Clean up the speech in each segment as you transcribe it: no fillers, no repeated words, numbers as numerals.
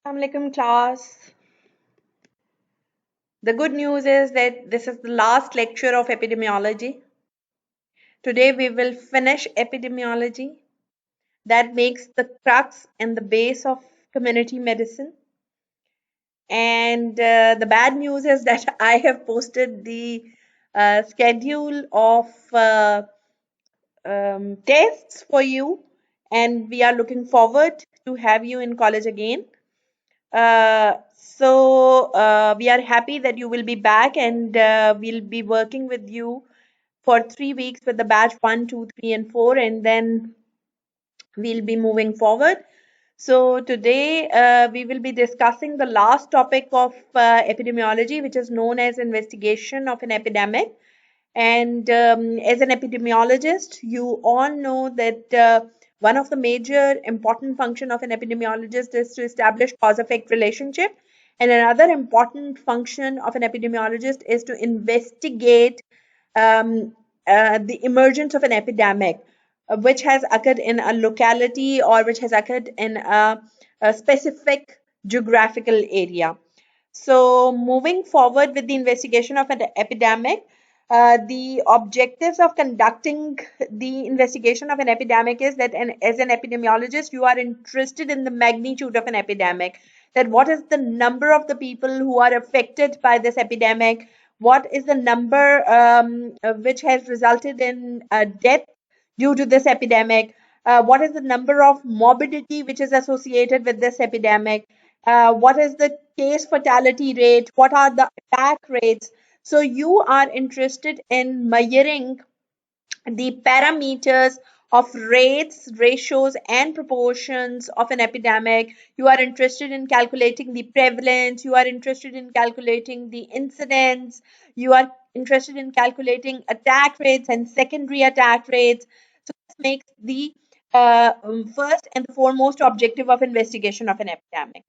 Assalamualaikum class. The good news is that this is the last lecture of epidemiology. Today we will finish epidemiology. That makes the crux and the base of community medicine. And the bad news is that I have posted the schedule of tests for you, and we are looking forward to have you in college again. We are happy that you will be back, and we'll be working with you for 3 weeks with the batch 1, 2, 3, and 4, and then we'll be moving forward. So today we will be discussing the last topic of epidemiology, which is known as investigation of an epidemic. And as an epidemiologist, you all know that one of the major important function of an epidemiologist is to establish cause-effect relationship. And another important function of an epidemiologist is to investigate um, the emergence of an epidemic, which has occurred in a locality or which has occurred in a specific geographical area. So, moving forward with the investigation of an epidemic, the objectives of conducting the investigation of an epidemic is that as an epidemiologist, you are interested in the magnitude of an epidemic. That what is the number of the people who are affected by this epidemic? What is the number which has resulted in death due to this epidemic? What is the number of morbidity which is associated with this epidemic? What is the case fatality rate? What are the attack rates? So you are interested in measuring the parameters of rates, ratios, and proportions of an epidemic. You are interested in calculating the prevalence. You are interested in calculating the incidence. You are interested in calculating attack rates and secondary attack rates. So this makes the first and the foremost objective of investigation of an epidemic.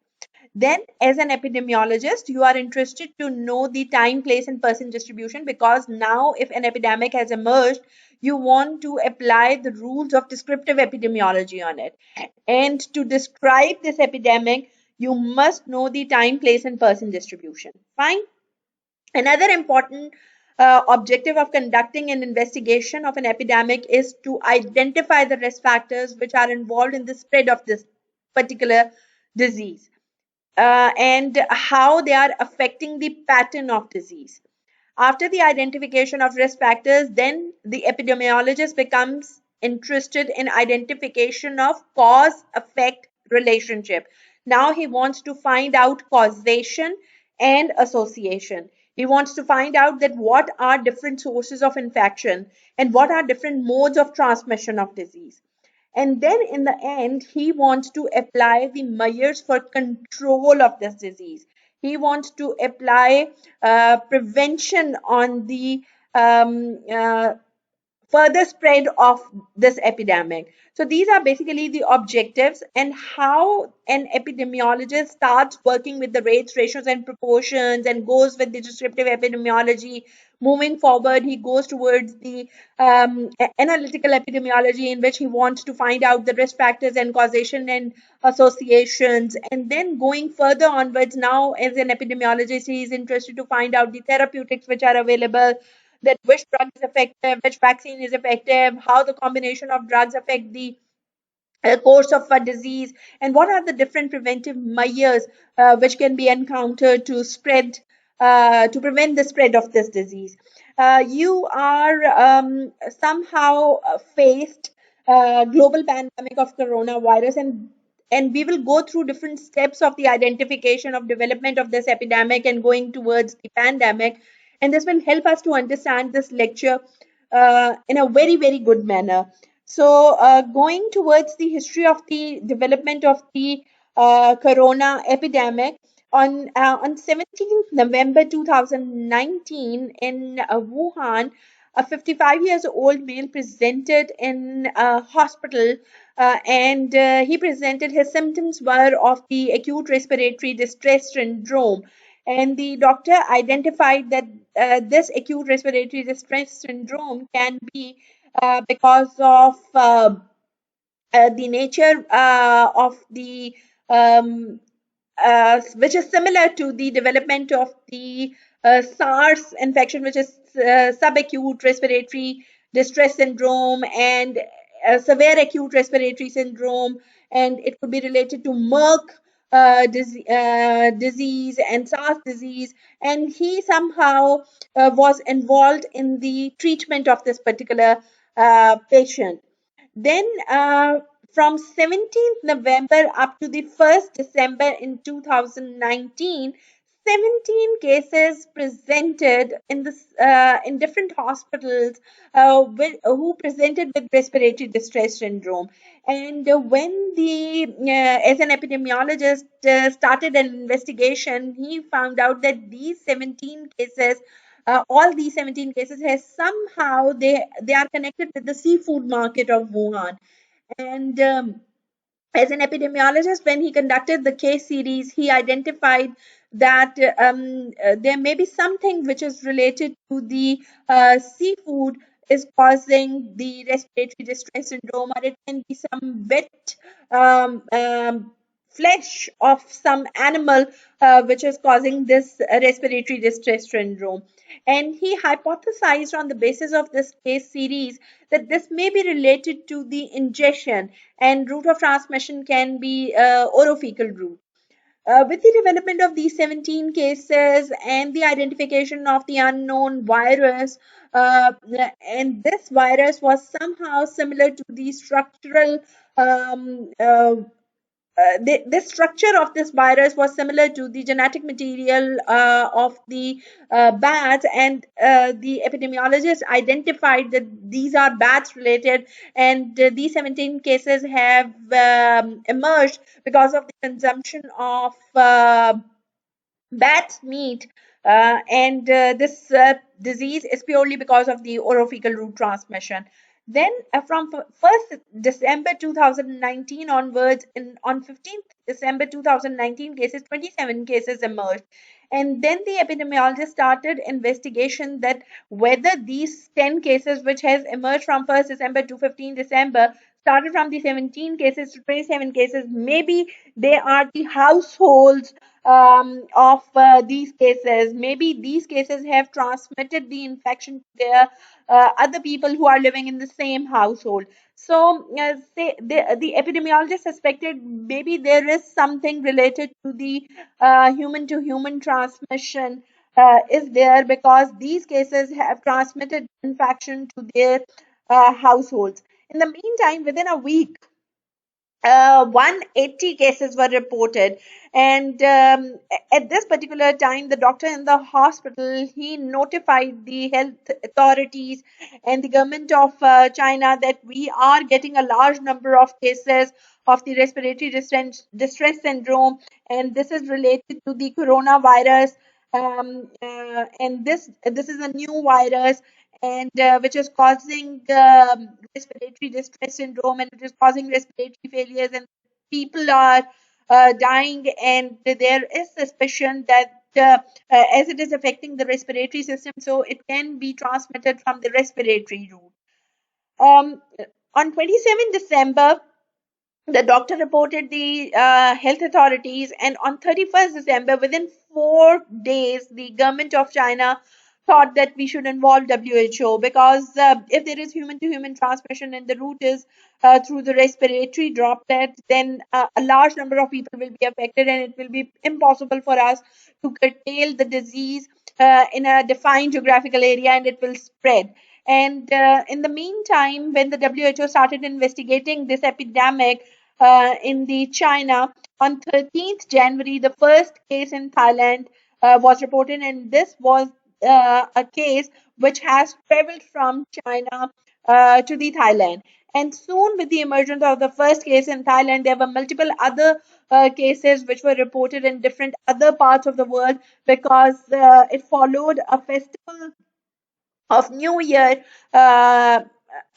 Then, as an epidemiologist, you are interested to know the time, place, and person distribution, because now, if an epidemic has emerged, you want to apply the rules of descriptive epidemiology on it. And to describe this epidemic, you must know the time, place, and person distribution. Fine. Another important objective of conducting an investigation of an epidemic is to identify the risk factors which are involved in the spread of this particular disease, and how they are affecting the pattern of disease. After the identification of risk factors, then the epidemiologist becomes interested in identification of cause-effect relationship. Now he wants to find out causation and association. He wants to find out that what are different sources of infection and what are different modes of transmission of disease. And then in the end, he wants to apply the measures for control of this disease. He wants to apply prevention on the further spread of this epidemic. So these are basically the objectives, and how an epidemiologist starts working with the rates, ratios, and proportions and goes with the descriptive epidemiology. Moving forward, he goes towards the analytical epidemiology, in which he wants to find out the risk factors and causation and associations. And then going further onwards, now as an epidemiologist, he is interested to find out the therapeutics which are available, that which drug is effective, which vaccine is effective, how the combination of drugs affect the course of a disease, and what are the different preventive measures which can be encountered to spread, to prevent the spread of this disease. You are somehow faced global pandemic of coronavirus, and we will go through different steps of the identification of development of this epidemic and going towards the pandemic, and this will help us to understand this lecture in a very very good manner. So, going towards the history of the development of the corona epidemic, on 17th November 2019 in Wuhan, a 55 years old male presented in a hospital, and he presented, his symptoms were of the acute respiratory distress syndrome, and the doctor identified that this acute respiratory distress syndrome can be because of the nature of the um, which is similar to the development of the SARS infection, which is subacute respiratory distress syndrome, and severe acute respiratory syndrome, and it could be related to Merck disease and SARS disease. And he somehow was involved in the treatment of this particular patient. Then, from 17th November up to the 1st December in 2019, 17 cases presented in in different hospitals who presented with respiratory distress syndrome. And when as an epidemiologist, started an investigation, he found out that these 17 cases, all these 17 cases, has somehow they are connected with the seafood market of Wuhan. And as an epidemiologist, when he conducted the case series, he identified that there may be something which is related to the seafood is causing the respiratory distress syndrome, or it can be some wet flesh of some animal which is causing this respiratory distress syndrome. And he hypothesized on the basis of this case series that this may be related to the ingestion, and route of transmission can be orofecal route. With the development of these 17 cases and the identification of the unknown virus, and this virus was somehow similar to the structural the structure of this virus was similar to the genetic material of the bats, and the epidemiologists identified that these are bats related, and these 17 cases have emerged because of the consumption of bat's meat, and this disease is purely because of the orophycal route transmission. Then, from 1st December 2019 onwards, on 15th December 2019, 27 cases emerged. And then the epidemiologist started investigation that whether these 10 cases, which has emerged from 1st December to 15th December, started from the 17 cases to 27 cases, maybe they are the households of these cases. Maybe these cases have transmitted the infection to their other people who are living in the same household. So, the epidemiologist suspected maybe there is something related to the human to human transmission is there, because these cases have transmitted infection to their households. In the meantime, within a week, 180 cases were reported, and at this particular time, the doctor in the hospital, he notified the health authorities and the government of China that we are getting a large number of cases of the respiratory distress syndrome, and this is related to the coronavirus. And this is a new virus, and which is causing respiratory distress syndrome, and it is causing respiratory failures, and people are dying, and there is suspicion that as it is affecting the respiratory system, so it can be transmitted from the respiratory route. um, on 27 December, the doctor reported the health authorities, and on 31st December, within 4 days, the government of China thought that we should involve WHO, because if there is human to human transmission and the route is through the respiratory droplets, then a large number of people will be affected, and it will be impossible for us to curtail the disease in a defined geographical area, and it will spread. And in the meantime, when the WHO started investigating this epidemic in the China, on 13th January, the first case in Thailand was reported, and this was a case which has traveled from China to the Thailand. And soon, with the emergence of the first case in Thailand, there were multiple other cases which were reported in different other parts of the world, because it followed a festival of New Year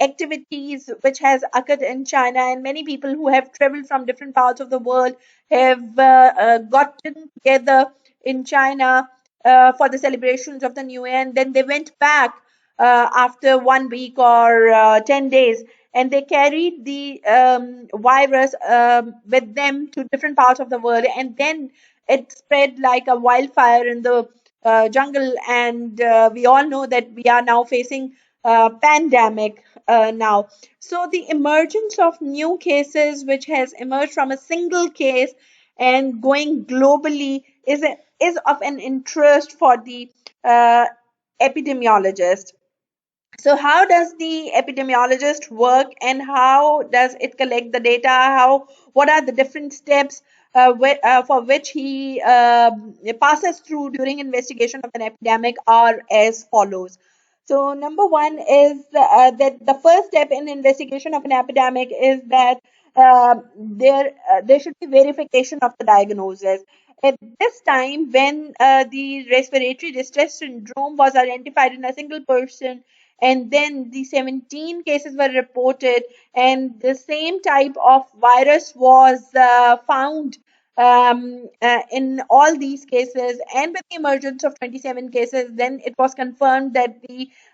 activities which has occurred in China, and many people who have traveled from different parts of the world have gotten together in China for the celebrations of the New Year, and then they went back after 1 week or 10 days, and they carried the virus with them to different parts of the world, and then it spread like a wildfire in the jungle, and we all know that we are now facing pandemic now. So the emergence of new cases, which has emerged from a single case and going globally, is of an interest for the uh, epidemiologist. So how does the epidemiologist work, and how does it collect the data? What are the different steps for which he passes through during investigation of an epidemic are as follows. So number one is that the first step in investigation of an epidemic is that there should be verification of the diagnosis. At this time, when the respiratory distress syndrome was identified in a single person, and then the 17 cases were reported, and the same type of virus was found in all these cases, and with the emergence of 27 cases, then it was confirmed that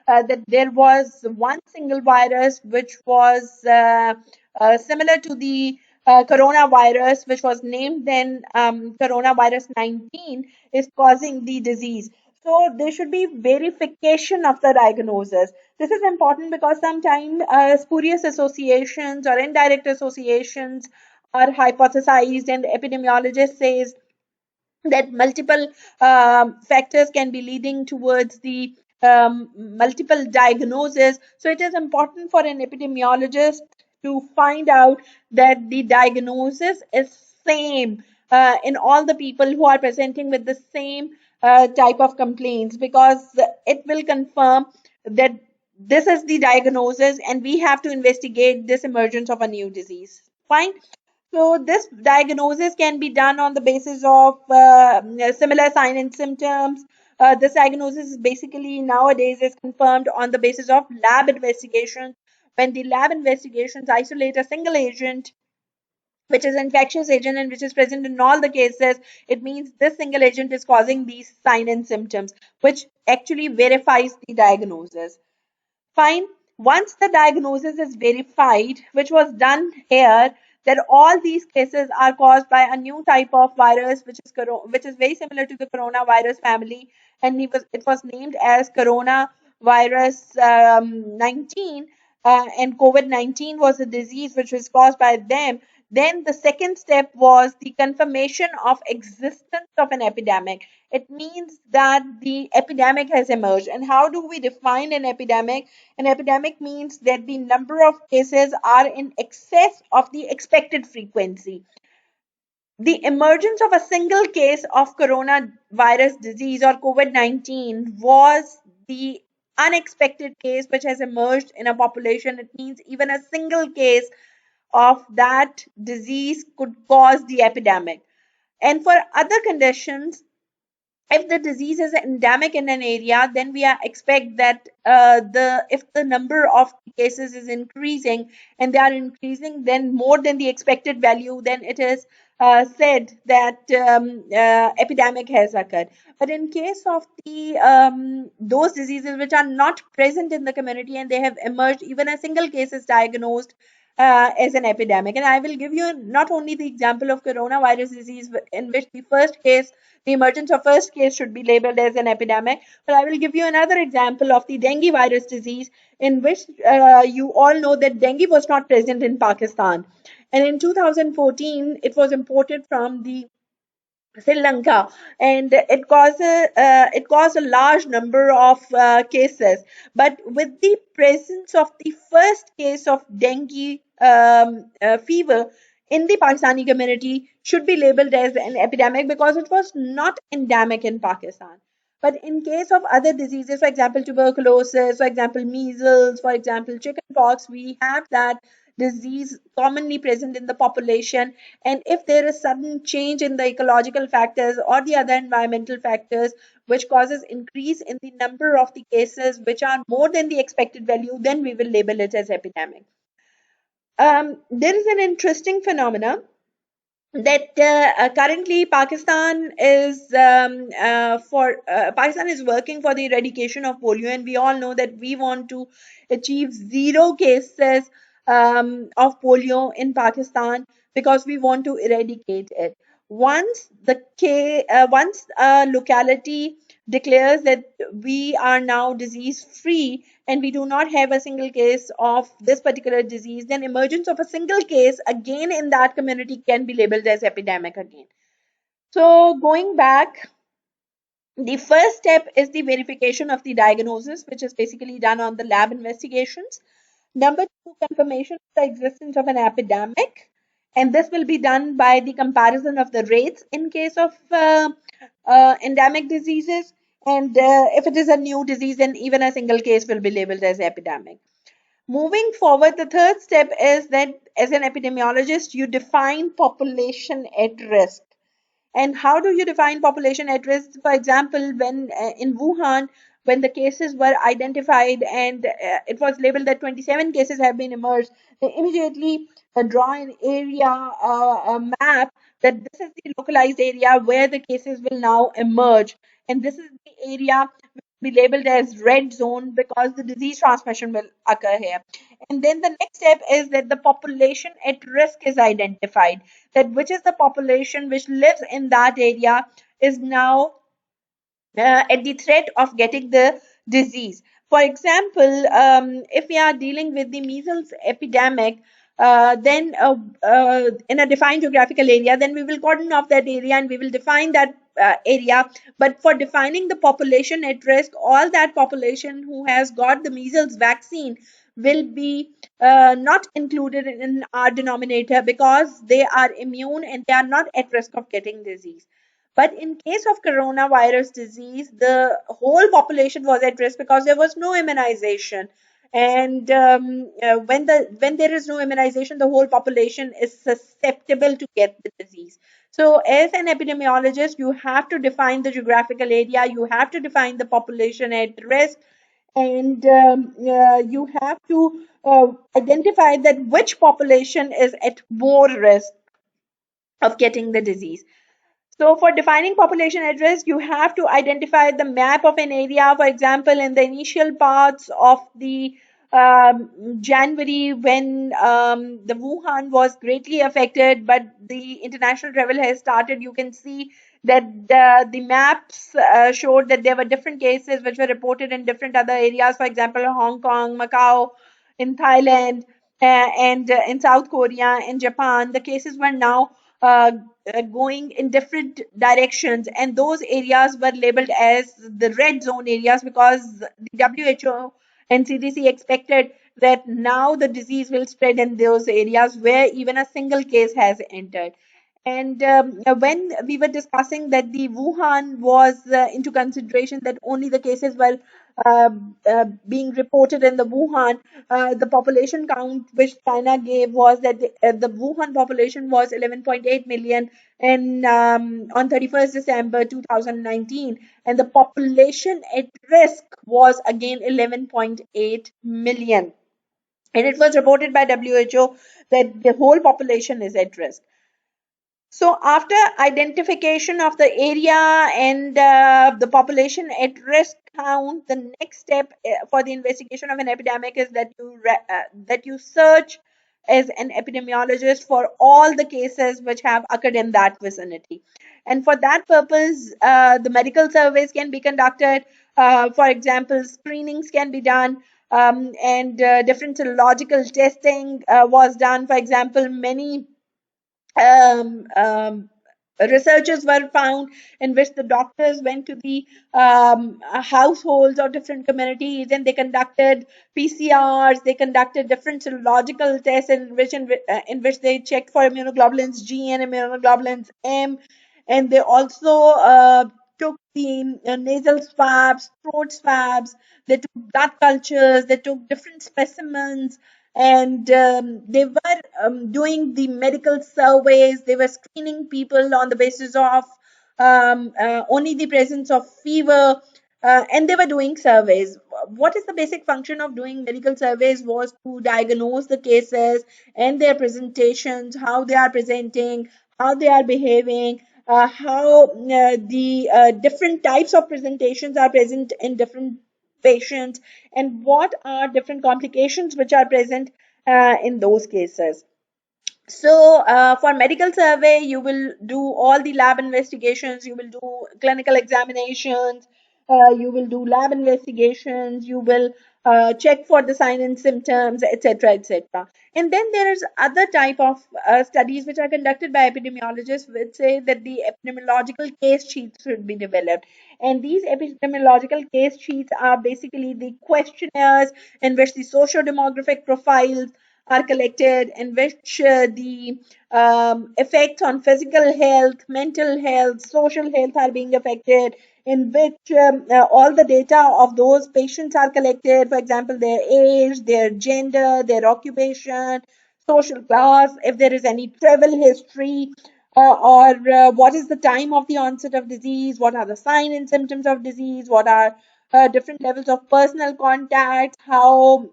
that there was one single virus which was similar to the coronavirus, which was named then coronavirus 19, is causing the disease. So there should be verification of the diagnosis. This is important because sometimes spurious associations or indirect associations are hypothesized, and epidemiologist says that multiple factors can be leading towards the multiple diagnosis. So it is important for an epidemiologist to find out that the diagnosis is same in all the people who are presenting with the same type of complaints, because it will confirm that this is the diagnosis and we have to investigate this emergence of a new disease. Fine. So this diagnosis can be done on the basis of similar sign and symptoms. This diagnosis is basically nowadays is confirmed on the basis of lab investigations. When the lab investigations isolate a single agent, which is infectious agent and which is present in all the cases, it means this single agent is causing these sign and symptoms, which actually verifies the diagnosis. Fine. Once the diagnosis is verified, which was done here, that all these cases are caused by a new type of virus, which is very similar to the coronavirus family, and it was named as coronavirus 19, and COVID-19 was a disease which was caused by them. Then the second step was the confirmation of existence of an epidemic. It means that the epidemic has emerged. And how do we define an epidemic? An epidemic means that the number of cases are in excess of the expected frequency. The emergence of a single case of coronavirus disease or COVID 19 was the unexpected case which has emerged in a population. It means even a single case of that disease could cause the epidemic. And for other conditions, if the disease is endemic in an area, then we expect that the if the number of cases is increasing, and they are increasing then more than the expected value, then it is said that epidemic has occurred. But in case of the those diseases which are not present in the community and they have emerged, even a single case is diagnosed as an epidemic. And I will give you not only the example of coronavirus disease, in which the emergence of first case should be labeled as an epidemic, but I will give you another example of the dengue virus disease, in which you all know that dengue was not present in Pakistan. And in 2014, it was imported from the Sri Lanka, and it caused a large number of cases. But with the presence of the first case of dengue fever in the Pakistani community, should be labeled as an epidemic because it was not endemic in Pakistan. But in case of other diseases, for example, tuberculosis, for example, measles, for example, chickenpox, we have that disease commonly present in the population. And if there is sudden change in the ecological factors or the other environmental factors which causes increase in the number of the cases which are more than the expected value, then we will label it as epidemic. There is an interesting phenomena that currently Pakistan is working for the eradication of polio, and we all know that we want to achieve zero cases of polio in Pakistan because we want to eradicate it. Once a locality declares that we are now disease free and we do not have a single case of this particular disease, then emergence of a single case again in that community can be labeled as epidemic again. So going back, the first step is the verification of the diagnosis, which is basically done on the lab investigations. Number two, confirmation of the existence of an epidemic. And this will be done by the comparison of the rates in case of endemic diseases. And if it is a new disease, then even a single case will be labeled as epidemic. Moving forward, the third step is that as an epidemiologist, you define population at risk. And how do you define population at risk? For example, when in Wuhan, when the cases were identified and it was labeled that 27 cases have been emerged, they immediately draw an area, a map that this is the localized area where the cases will now emerge. And this is the area be labeled as red zone because the disease transmission will occur here. And then the next step is that the population at risk is identified, that which is the population which lives in that area is now at the threat of getting the disease. For example, if we are dealing with the measles epidemic, then in a defined geographical area, then we will cordon off that area and we will define that area. But for defining the population at risk, all that population who has got the measles vaccine will be not included in our denominator because they are immune and they are not at risk of getting disease. But in case of coronavirus disease, the whole population was at risk because there was no immunization. And when there is no immunization, the whole population is susceptible to get the disease. So, as an epidemiologist, you have to define the geographical area, you have to define the population at risk, and you have to identify that which population is at more risk of getting the disease. So for defining population address, you have to identify the map of an area. For example, in the initial parts of the January, when the Wuhan was greatly affected, but the international travel has started, you can see that the maps showed that there were different cases which were reported in different other areas. For example, Hong Kong, Macau, in Thailand, and in South Korea, in Japan, the cases were now going in different directions, and those areas were labeled as the red zone areas because the WHO and CDC expected that now the disease will spread in those areas where even a single case has entered. And when we were discussing that the Wuhan was into consideration, that only the cases were uh, being reported in the Wuhan, the population count which China gave was that the Wuhan population was 11.8 million in on 31st December 2019, and the population at risk was again 11.8 million. And it was reported by WHO that the whole population is at risk. So, after identification of the area and the population at risk count, the next step for the investigation of an epidemic is that that you search as an epidemiologist for all the cases which have occurred in that vicinity. And for that purpose, the medical surveys can be conducted. For example, screenings can be done. And different serological testing was done. For example, many um, um, researchers were found in which the doctors went to the households or different communities and they conducted PCRs, they conducted different serological tests in which they checked for immunoglobulins G and immunoglobulins M, and they also took the nasal swabs, throat swabs, they took blood cultures, they took different specimens, and they were doing the medical surveys, they were screening people on the basis of only the presence of fever, and they were doing surveys. What is the basic function of doing medical surveys was to diagnose the cases and their presentations, how they are presenting, how they are behaving, how the different types of presentations are present in different patients, and what are different complications which are present in those cases. So, for medical survey, you will do all the lab investigations, you will do clinical examinations, you will do lab investigations, you will check for the sign and symptoms, etc., etc. And then there's other type of studies which are conducted by epidemiologists, which say that the epidemiological case sheets should be developed. And these epidemiological case sheets are basically the questionnaires in which the socio-demographic profiles are collected, in which the effects on physical health, mental health, social health are being affected, in which all the data of those patients are collected, for example, their age, their gender, their occupation, social class, if there is any travel history, or what is the time of the onset of disease, what are the signs and symptoms of disease, what are different levels of personal contact, how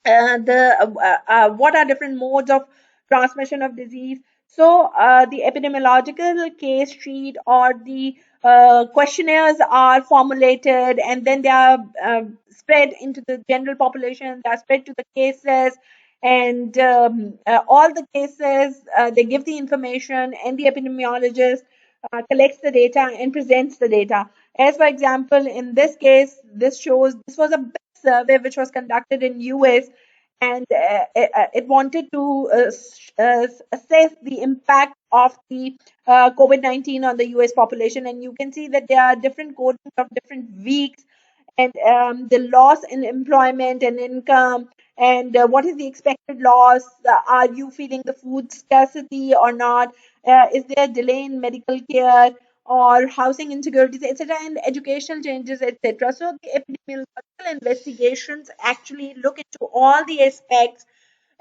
the what are different modes of transmission of disease. So the epidemiological case sheet or the questionnaires are formulated, and then they are spread into the general population, they are spread to the cases, and all the cases, they give the information, and the epidemiologist collects the data and presents the data. As for example, in this case, this shows this was a big survey which was conducted in US, and it wanted to assess the impact of the COVID-19 on the US population. And you can see that there are different codings of different weeks, and the loss in employment and income, and what is the expected loss? Are you feeling the food scarcity or not? Is there a delay in medical care or housing insecurities, etc., and educational changes, etc.? So the epidemiological investigations actually look into all the aspects,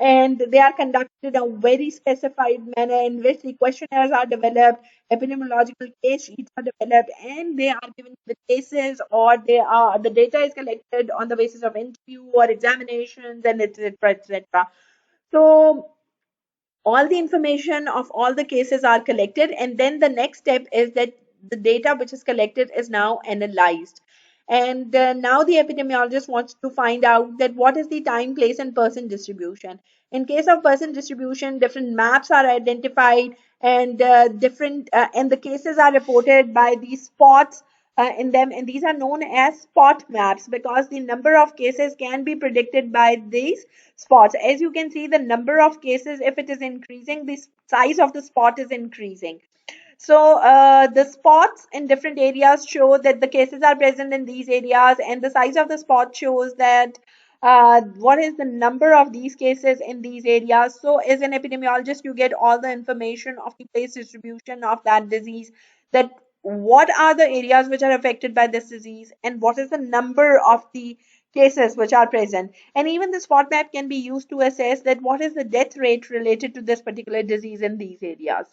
and they are conducted in a very specified manner, in which the questionnaires are developed, epidemiological case sheets are developed, and they are given the cases, or the data is collected on the basis of interview or examinations, and etc., etc. So all the information of all the cases are collected, and then the next step is that the data which is collected is now analyzed. And now the epidemiologist wants to find out that what is the time, place, and person distribution. In case of person distribution, different maps are identified, and different and the cases are reported by these spots in them, and these are known as spot maps, because the number of cases can be predicted by these spots. As you can see, the number of cases, if it is increasing, the size of the spot is increasing. So the spots in different areas show that the cases are present in these areas, and the size of the spot shows that what is the number of these cases in these areas. So as an epidemiologist, you get all the information of the place distribution of that disease, that what are the areas which are affected by this disease, and what is the number of the cases which are present. And even the spot map can be used to assess that what is the death rate related to this particular disease in these areas.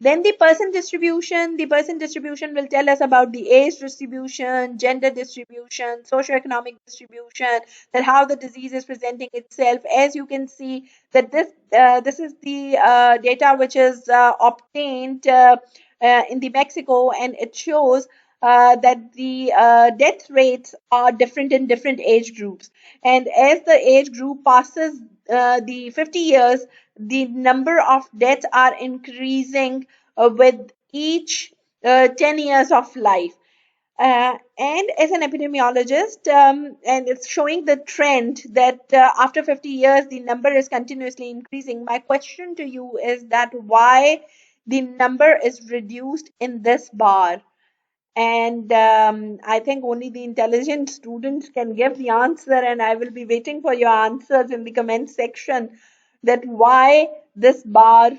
Then the person distribution will tell us about the age distribution, gender distribution, socioeconomic distribution, that how the disease is presenting itself. As you can see that this is the data which is obtained in the Mexico, and it shows that the death rates are different in different age groups. And as the age group passes the 50 years, the number of deaths are increasing with each 10 years of life. And as an epidemiologist, and it's showing the trend that after 50 years, the number is continuously increasing. My question to you is that why the number is reduced in this bar? And I think only the intelligent students can give the answer, and I will be waiting for your answers in the comment section, that why this bar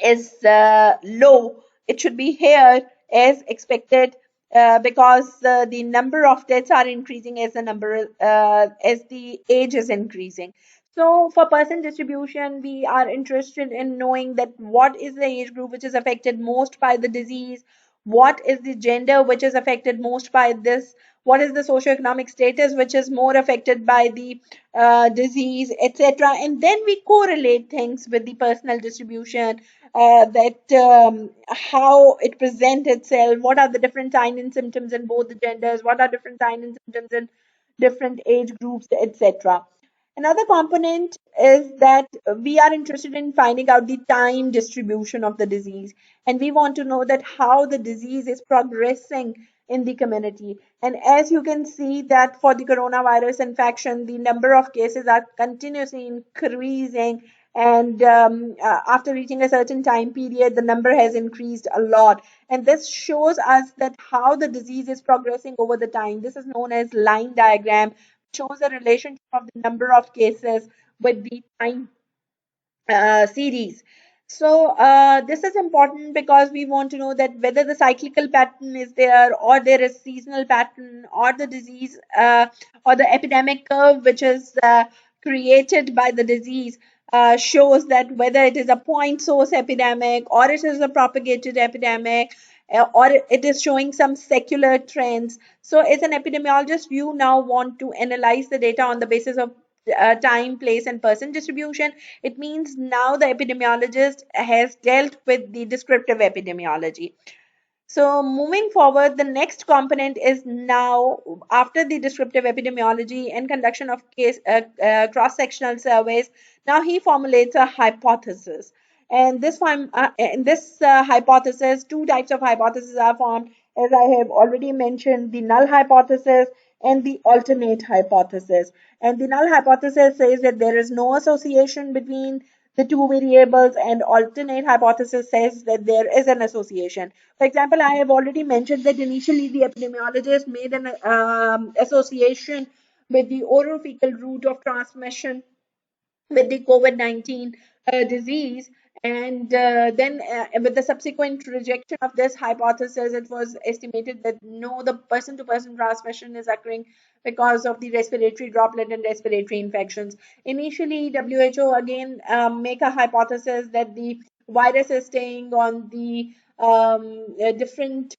is low. It should be here as expected, because the number of deaths are increasing as as the age is increasing. So for person distribution, we are interested in knowing that what is the age group which is affected most by the disease, what is the gender which is affected most by this, what is the socioeconomic status which is more affected by the disease, etc. And then we correlate things with the personal distribution, that how it presents itself, what are the different signs and symptoms in both the genders, what are different signs and symptoms in different age groups, etc. Another component is that we are interested in finding out the time distribution of the disease, and we want to know that how the disease is progressing in the community. And as you can see that for the coronavirus infection, the number of cases are continuously increasing, and after reaching a certain time period, the number has increased a lot. And this shows us that how the disease is progressing over the time. This is known as line diagram, shows the relationship of the number of cases with the time series. So this is important because we want to know that whether the cyclical pattern is there, or there is seasonal pattern, or the disease or the epidemic curve which is created by the disease shows that whether it is a point source epidemic, or it is a propagated epidemic, or it is showing some secular trends. So as an epidemiologist, you now want to analyze the data on the basis of time, place, and person distribution. It means now the epidemiologist has dealt with the descriptive epidemiology. So moving forward, the next component is now, after the descriptive epidemiology and conduction of case cross-sectional surveys, now he formulates a hypothesis. And in this hypothesis, two types of hypotheses are formed, as I have already mentioned: the null hypothesis and the alternate hypothesis. And the null hypothesis says that there is no association between the two variables, and alternate hypothesis says that there is an association. For example, I have already mentioned that initially the epidemiologist made an association with the oral fecal route of transmission with the COVID-19 disease. And then, with the subsequent rejection of this hypothesis, it was estimated that no, the person to person transmission is occurring because of the respiratory droplet and respiratory infections. Initially, WHO again make a hypothesis that the virus is staying on the different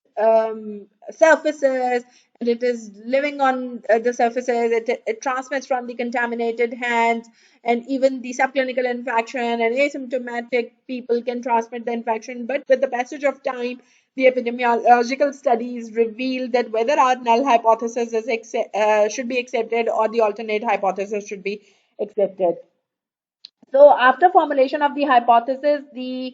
surfaces, and it is living on the surfaces. It transmits from the contaminated hands, and even the subclinical infection and asymptomatic people can transmit the infection. But with the passage of time, the epidemiological studies reveal that whether our null hypothesis should be accepted, or the alternate hypothesis should be accepted. So after formulation of the hypothesis, the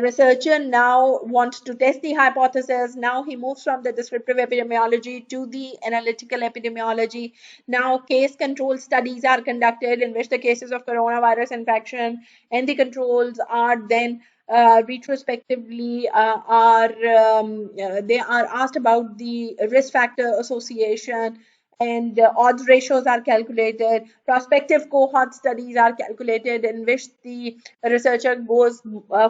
researcher now wants to test the hypothesis. Now he moves from the descriptive epidemiology to the analytical epidemiology. Now case control studies are conducted in which the cases of coronavirus infection and the controls are then retrospectively they are asked about the risk factor association, and odds ratios are calculated. Prospective cohort studies are calculated, in which the researcher goes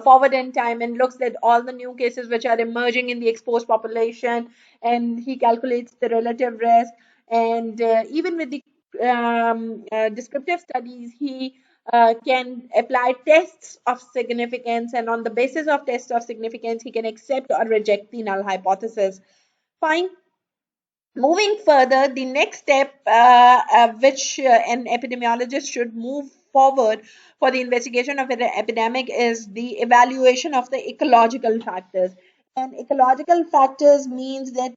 forward in time and looks at all the new cases which are emerging in the exposed population, and he calculates the relative risk. And even with the descriptive studies, he can apply tests of significance, and on the basis of tests of significance, he can accept or reject the null hypothesis. Fine. Moving further, the next step which an epidemiologist should move forward for the investigation of an epidemic is the evaluation of the ecological factors. And ecological factors means that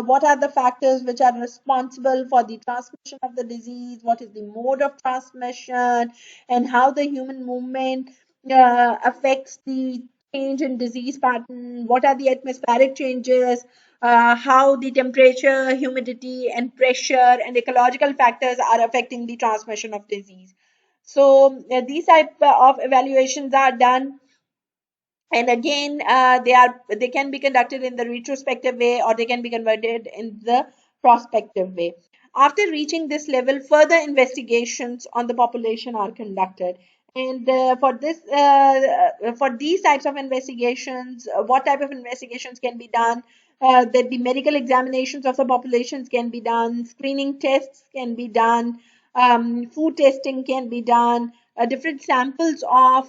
what are the factors which are responsible for the transmission of the disease, what is the mode of transmission, and how the human movement affects the change in disease pattern, what are the atmospheric changes, how the temperature, humidity, and pressure and ecological factors are affecting the transmission of disease. So these type of evaluations are done, and again they can be conducted in the retrospective way, or they can be converted in the prospective way. After reaching this level, further investigations on the population are conducted. And for these types of investigations, what type of investigations can be done? That the medical examinations of the populations can be done, screening tests can be done, food testing can be done, different samples of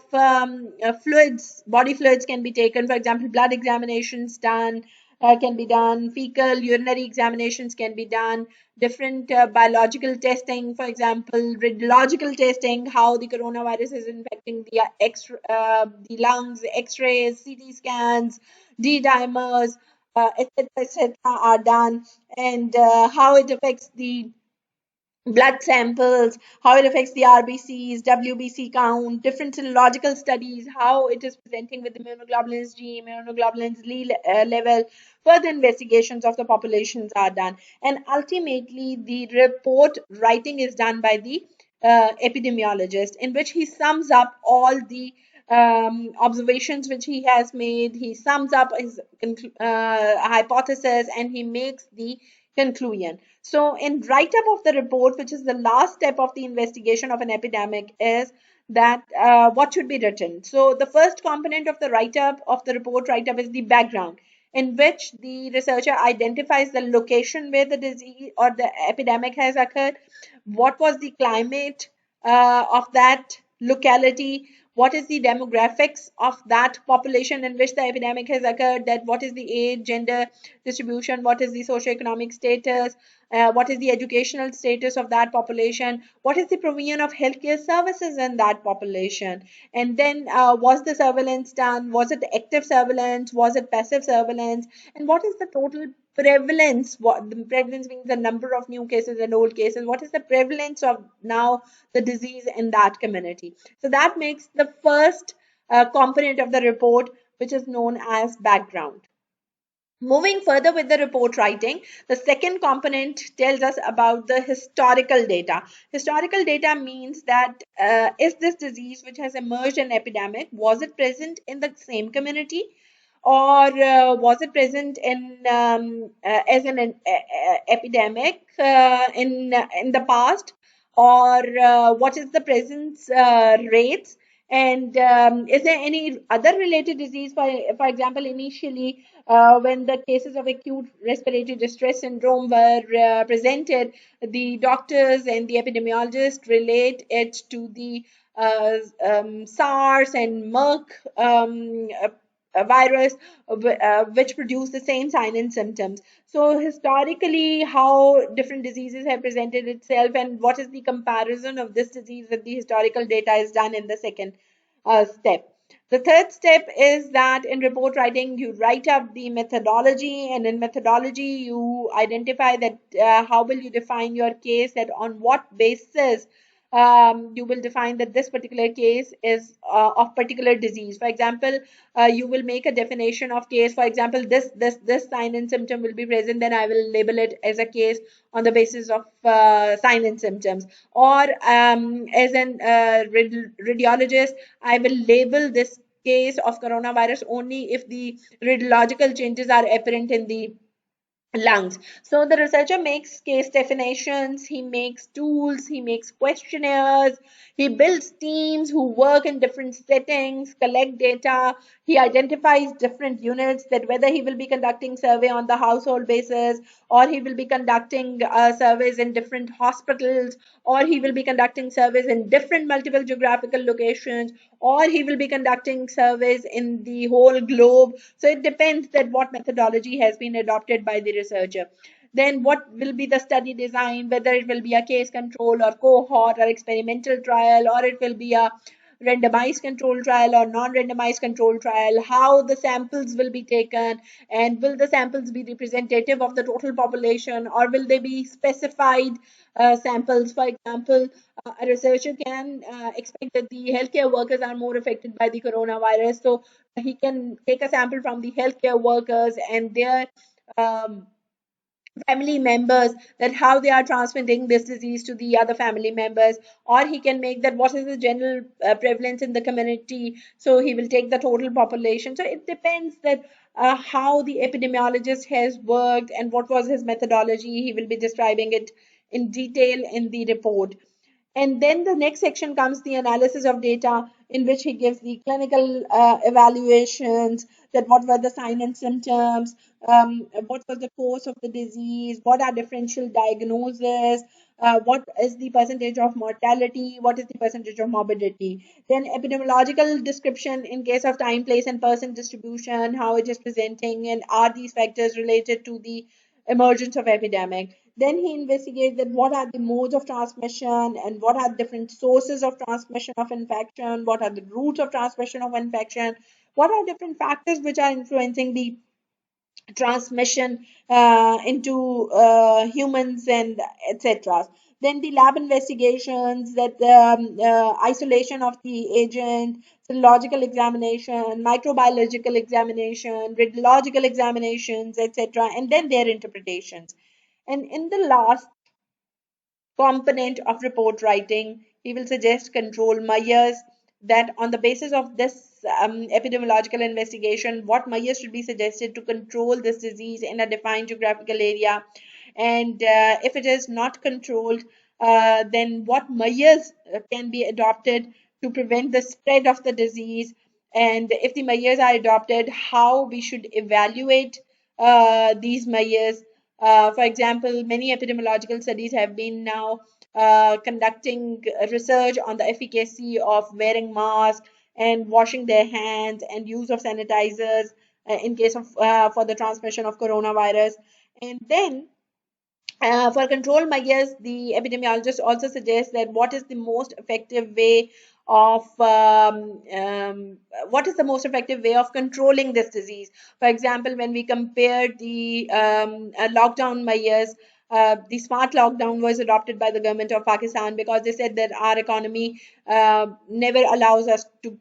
fluids, body fluids can be taken. For example, blood examinations done, can be done, fecal, urinary examinations can be done, different biological testing, for example, radiological testing, how the coronavirus is infecting the lungs, X-rays, CT scans, D-dimers, etc., etc., are done, and how it affects the blood samples, how it affects the RBCs, WBC count, different serological studies, how it is presenting with immunoglobulins G, immunoglobulins level. Further investigations of the populations are done. And ultimately, the report writing is done by the epidemiologist, in which he sums up all the observations which he has made. He sums up his hypothesis, and he makes the conclusion. So, in write up of the report, which is the last step of the investigation of an epidemic, is that what should be written. So, the first component of the write up of the report write up is the background, in which the researcher identifies the location where the disease or the epidemic has occurred, what was the climate of that locality, what is the demographics of that population in which the epidemic has occurred, that what is the age, gender distribution, what is the socioeconomic status, what is the educational status of that population, what is the provision of healthcare services in that population, and then was the surveillance done, was it active surveillance, was it passive surveillance, and what is the total prevalence, what the prevalence means the number of new cases and old cases, what is the prevalence of now the disease in that community. So that makes the first component of the report, which is known as background. Moving further with the report writing, the second component tells us about the historical data. Historical data means that is this disease which has emerged an epidemic, was it present in the same community, or was it present in as an epidemic in the past, or what is the presence rates, and is there any other related disease, for example, initially when the cases of acute respiratory distress syndrome were presented, the doctors and the epidemiologists relate it to the SARS and Merck virus, which produce the same sign and symptoms. So historically, how different diseases have presented itself, and what is the comparison of this disease with the historical data is done in the second step. The third step is that in report writing, you write up the methodology, and in methodology, you identify that how will you define your case, that on what basis you will define that this particular case is of particular disease. For example, you will make a definition of case. For example, this sign and symptom will be present, then I will label it as a case on the basis of sign and symptoms. Or as an radiologist, I will label this case of coronavirus only if the radiological changes are apparent in the lungs. So the researcher makes case definitions, he makes tools, he makes questionnaires, he builds teams who work in different settings, collect data, he identifies different units, that whether he will be conducting survey on the household basis, or he will be conducting surveys in different hospitals, or he will be conducting surveys in different multiple geographical locations, or he will be conducting surveys in the whole globe. So it depends that what methodology has been adopted by the researcher. Then what will be the study design, whether it will be a case control or cohort or experimental trial, or it will be a randomized control trial or non-randomized control trial, how the samples will be taken, and will the samples be representative of the total population, or will they be specified samples. For example, a researcher can expect that the healthcare workers are more affected by the coronavirus, so he can take a sample from the healthcare workers and their um, family members, that how they are transmitting this disease to the other family members, or he can make that what is the general prevalence in the community, so he will take the total population. So it depends that how the epidemiologist has worked and what was his methodology. He will be describing it in detail in the report. And then the next section comes the analysis of data, in which he gives the clinical evaluations, that what were the signs and symptoms, what was the course of the disease, what are differential diagnoses, what is the percentage of mortality, what is the percentage of morbidity. Then epidemiological description in case of time, place, and person distribution, how it is presenting, and are these factors related to the emergence of epidemic. Then he investigates that what are the modes of transmission and what are different sources of transmission of infection, what are the routes of transmission of infection, what are different factors which are influencing the transmission into humans and etc. Then the lab investigations, that isolation of the agent, serological examination, microbiological examination, radiological examinations, etc., and then their interpretations. And in the last component of report writing. He will suggest control measures, that on the basis of this epidemiological investigation, what measures should be suggested to control this disease in a defined geographical area. And if it is not controlled, then what measures can be adopted to prevent the spread of the disease. And if the measures are adopted, how we should evaluate these measures. For example, many epidemiological studies have been now conducting research on the efficacy of wearing masks and washing their hands and use of sanitizers in case of for the transmission of coronavirus. And then for control measures, the epidemiologist also suggests that what is the most effective way of what is the most effective way of controlling this disease. For example, when we compare the lockdown measures, the smart lockdown was adopted by the government of Pakistan because they said that our economy never allows us to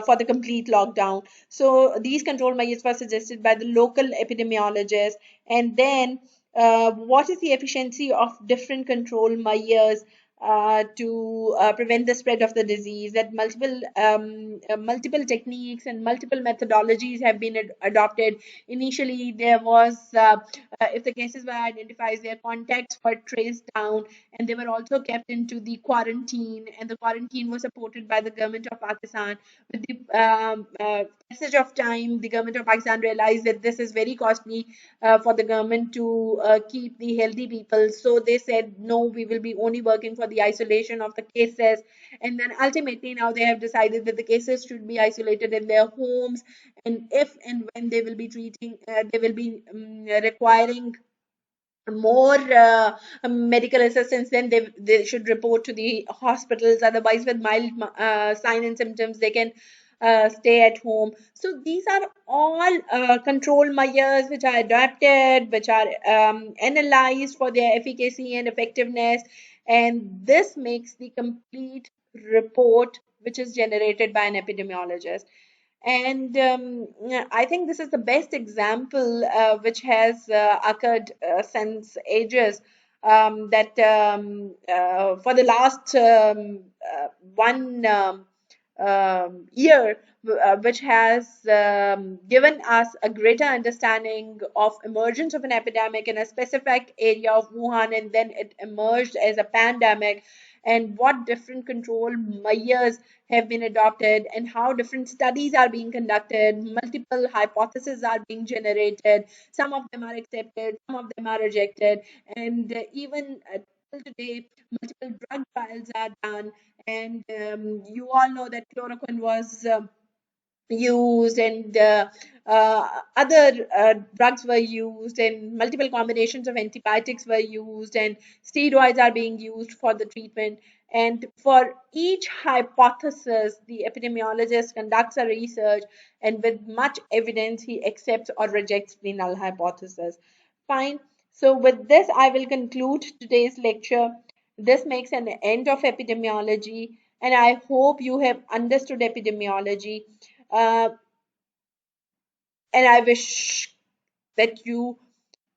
for the complete lockdown. So these control measures were suggested by the local epidemiologists. And then what is the efficiency of different control measures to prevent the spread of the disease, that multiple techniques and multiple methodologies have been adopted. Initially there was if the cases were identified, their contacts were traced down and they were also kept into the quarantine, and the quarantine was supported by the government of Pakistan. With the passage of time, the government of Pakistan realized that this is very costly for the government to keep the healthy people. So they said, no, we will be only working for the isolation of the cases. And then ultimately, now they have decided that the cases should be isolated in their homes. And if and when they will be treating, they will be requiring more medical assistance, then they should report to the hospitals. Otherwise, with mild sign and symptoms, they can stay at home. So these are all control measures which are adapted, which are analyzed for their efficacy and effectiveness, and this makes the complete report which is generated by an epidemiologist. And I think this is the best example which has occurred since ages. That for the last one year, which has given us a greater understanding of emergence of an epidemic in a specific area of Wuhan, and then it emerged as a pandemic, and what different control measures have been adopted, and how different studies are being conducted, multiple hypotheses are being generated, some of them are accepted, some of them are rejected, and even till today, multiple drug trials are done. And you all know that chloroquine was used, and other drugs were used, and multiple combinations of antibiotics were used, and steroids are being used for the treatment. And for each hypothesis, the epidemiologist conducts a research, and with much evidence, he accepts or rejects the null hypothesis. Fine. So, with this, I will conclude today's lecture. This makes an end of epidemiology, and I hope you have understood epidemiology. Uh, and I wish that you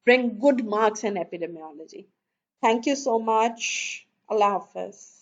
bring good marks in epidemiology. Thank you so much. Allah Hafiz.